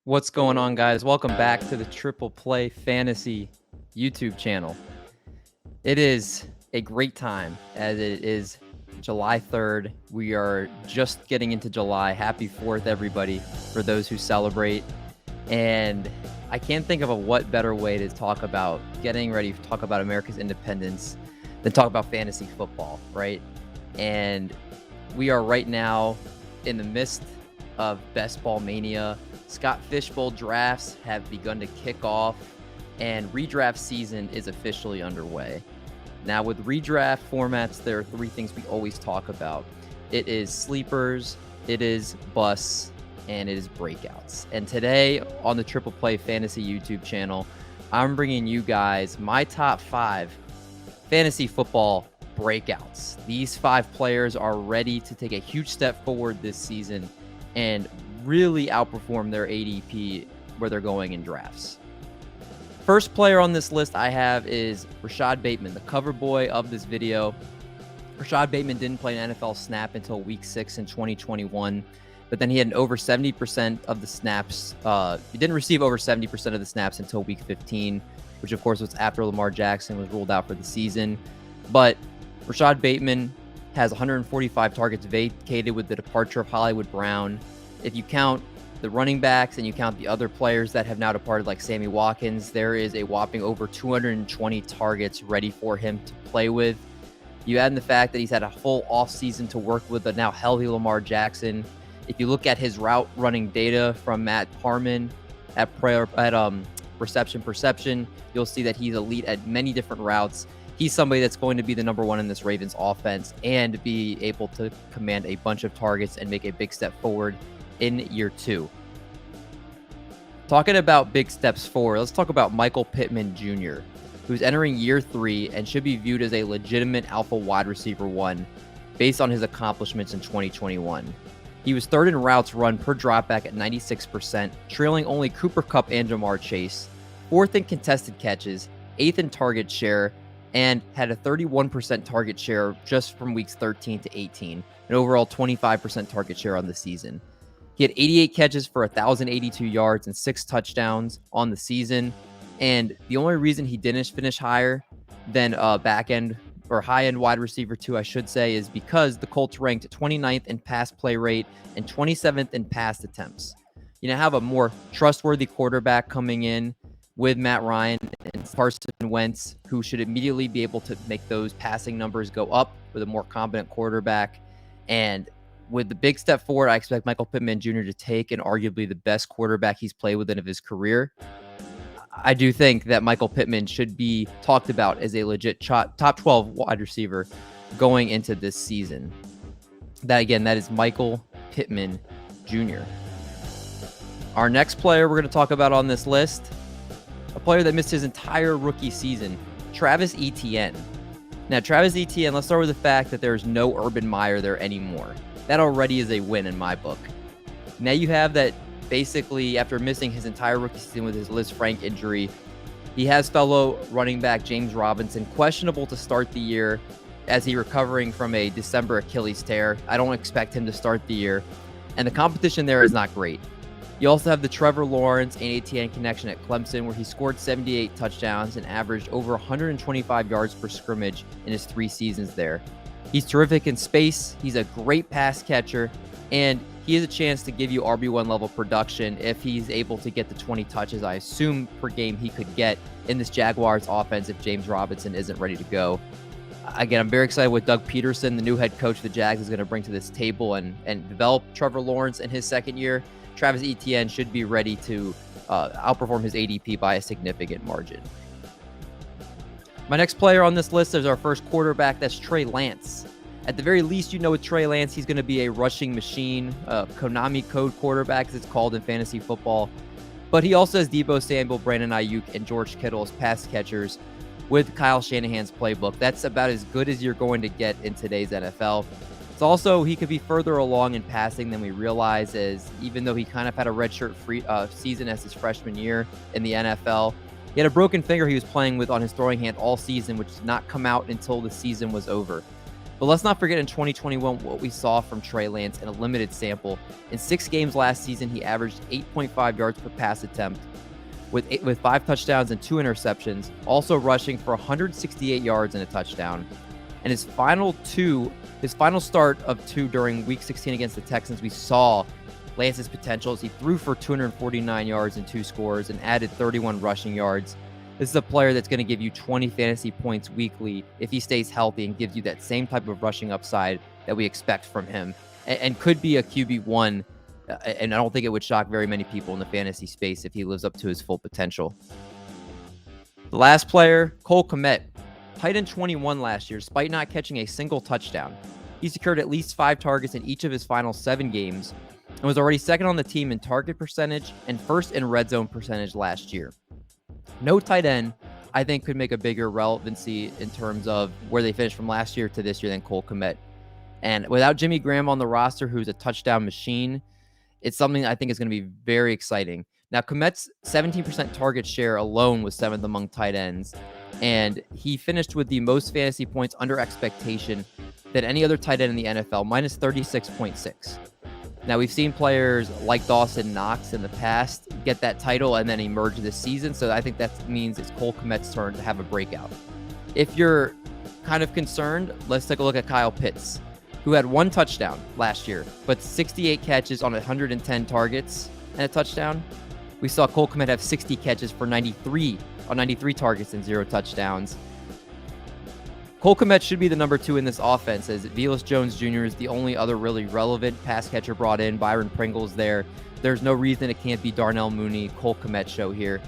What's going on, guys? Welcome back to the Triple Play Fantasy YouTube channel. It is a great time as it is July 3rd. We are just getting into July. Happy 4th, everybody, for those who celebrate. And I can't think of what better way to talk about getting ready to talk about America's independence than talk about fantasy football, right? And we are right now in the midst of Best Ball Mania. Scott Fishbowl drafts have begun to kick off, and redraft season is officially underway. Now, with redraft formats, there are three things we always talk about. It is sleepers, it is busts, and it is breakouts. And today on the Triple Play Fantasy YouTube channel, I'm bringing you guys my top 5 fantasy football breakouts. These 5 players are ready to take a huge step forward this season and really outperform their ADP where they're going in drafts. First player on this list I have is Rashod Bateman, the cover boy of this video. Rashod Bateman didn't play an NFL snap until week 6 in 2021, but then he had over 70% of the snaps. He didn't receive over 70% of the snaps until week 15, which of course was after Lamar Jackson was ruled out for the season. But Rashod Bateman has 145 targets vacated with the departure of Hollywood Brown. If you count the running backs and you count the other players that have now departed, like Sammy Watkins, there is a whopping over 220 targets ready for him to play with. You add in the fact that he's had a full offseason to work with the now healthy Lamar Jackson. If you look at his route running data from Matt Harmon at Reception Perception, you'll see that he's elite at many different routes. He's somebody that's going to be the number one in this Ravens offense and be able to command a bunch of targets and make a big step forward in year 2. Talking about big steps forward, let's talk about Michael Pittman Jr., who's entering year 3 and should be viewed as a legitimate alpha wide receiver 1 based on his accomplishments in 2021. He was 3rd in routes run per dropback at 96%, trailing only Cooper Kupp and Jamar Chase, 4th in contested catches, 8th in target share, and had a 31% target share just from weeks 13 to 18, an overall 25% target share on the season. He had 88 catches for 1,082 yards and 6 touchdowns on the season. And the only reason he didn't finish higher than back-end or high-end wide receiver 2, I should say, is because the Colts ranked 29th in pass play rate and 27th in pass attempts. You now have a more trustworthy quarterback coming in with Matt Ryan and Carson Wentz, who should immediately be able to make those passing numbers go up with a more competent quarterback. And with the big step forward, I expect Michael Pittman Jr. to take, and arguably the best quarterback he's played with of his career. I do think that Michael Pittman should be talked about as a legit top 12 wide receiver going into this season. That is Michael Pittman Jr. Our next player we're going to talk about on this list, a player that missed his entire rookie season, Travis Etienne. Now, Travis Etienne, let's start with the fact that there's no Urban Meyer there anymore. That already is a win in my book. Now you have that basically after missing his entire rookie season with his Liz Frank injury, he has fellow running back James Robinson questionable to start the year as he's recovering from a December Achilles tear. I don't expect him to start the year. And the competition there is not great. You also have the Trevor Lawrence and Etienne connection at Clemson, where he scored 78 touchdowns and averaged over 125 yards per scrimmage in his 3 seasons there. He's terrific in space, he's a great pass catcher, and he has a chance to give you RB1 level production if he's able to get the 20 touches I assume per game he could get in this Jaguars offense if James Robinson isn't ready to go. Again, I'm very excited what Doug Peterson, the new head coach of the Jags, is going to bring to this table and develop Trevor Lawrence in his second year. Travis Etienne should be ready to outperform his ADP by a significant margin. My next player on this list is our first quarterback. That's Trey Lance. At the very least, you know with Trey Lance, he's going to be a rushing machine, Konami code quarterback, as it's called in fantasy football. But he also has Deebo Samuel, Brandon Ayuk, and George Kittle as pass catchers with Kyle Shanahan's playbook. That's about as good as you're going to get in today's NFL. It's also, he could be further along in passing than we realize, as even though he kind of had a redshirt free season as his freshman year in the NFL, he had a broken finger he was playing with on his throwing hand all season, which did not come out until the season was over. But let's not forget in 2021 what we saw from Trey Lance in a limited sample. In 6 games last season, he averaged 8.5 yards per pass attempt with 5 touchdowns and 2 interceptions, also rushing for 168 yards and a touchdown. And his final start of 2 during Week 16 against the Texans, we saw Lance's potentials. He threw for 249 yards and 2 scores and added 31 rushing yards. This is a player that's going to give you 20 fantasy points weekly if he stays healthy and gives you that same type of rushing upside that we expect from him, and could be a QB1. And I don't think it would shock very many people in the fantasy space if he lives up to his full potential. The last player, Kmet, tight end 21 last year, despite not catching a single touchdown. He secured at least 5 targets in each of his final 7 games and was already second on the team in target percentage and first in red zone percentage last year. No tight end, I think, could make a bigger relevancy in terms of where they finished from last year to this year than Kmet. And without Jimmy Graham on the roster, who's a touchdown machine, it's something I think is going to be very exciting. Now, Kmet's 17% target share alone was 7th among tight ends, and he finished with the most fantasy points under expectation than any other tight end in the NFL, minus 36.6. Now, we've seen players like Dawson Knox in the past get that title and then emerge this season, so I think that means it's Kmet's turn to have a breakout. If you're kind of concerned, let's take a look at Kyle Pitts, who had 1 touchdown last year, but 68 catches on 110 targets and a touchdown. We saw Kmet have 60 catches for 93 targets and 0 touchdowns. Kmet should be the number 2 in this offense, as Velus Jones Jr. is the only other really relevant pass catcher brought in. Byron Pringle's there. There's no reason it can't be Darnell Mooney, Kmet show here.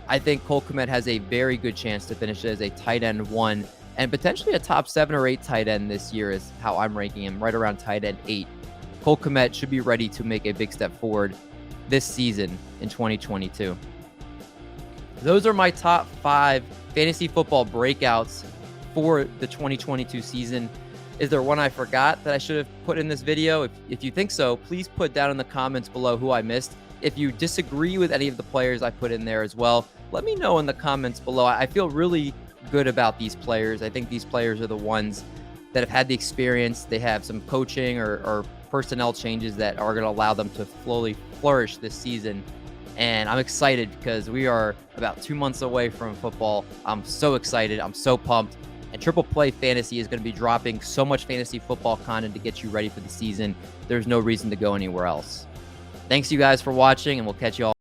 I think Kmet has a very good chance to finish as a tight end 1 and potentially a top 7 or 8 tight end this year is how I'm ranking him, right around tight end 8. Kmet should be ready to make a big step forward this season in 2022. Those are my top 5 fantasy football breakouts for the 2022 season. Is there one I forgot that I should have put in this video? If you think so, please put down in the comments below who I missed. If you disagree with any of the players I put in there as well, let me know in the comments below. I feel really good about these players. I think these players are the ones that have had the experience. They have some coaching or personnel changes that are going to allow them to slowly flourish this season. And I'm excited because we are about 2 months away from football. I'm so excited. I'm so pumped. And Triple Play Fantasy is going to be dropping so much fantasy football content to get you ready for the season. There's no reason to go anywhere else. Thanks you guys for watching, and we'll catch you all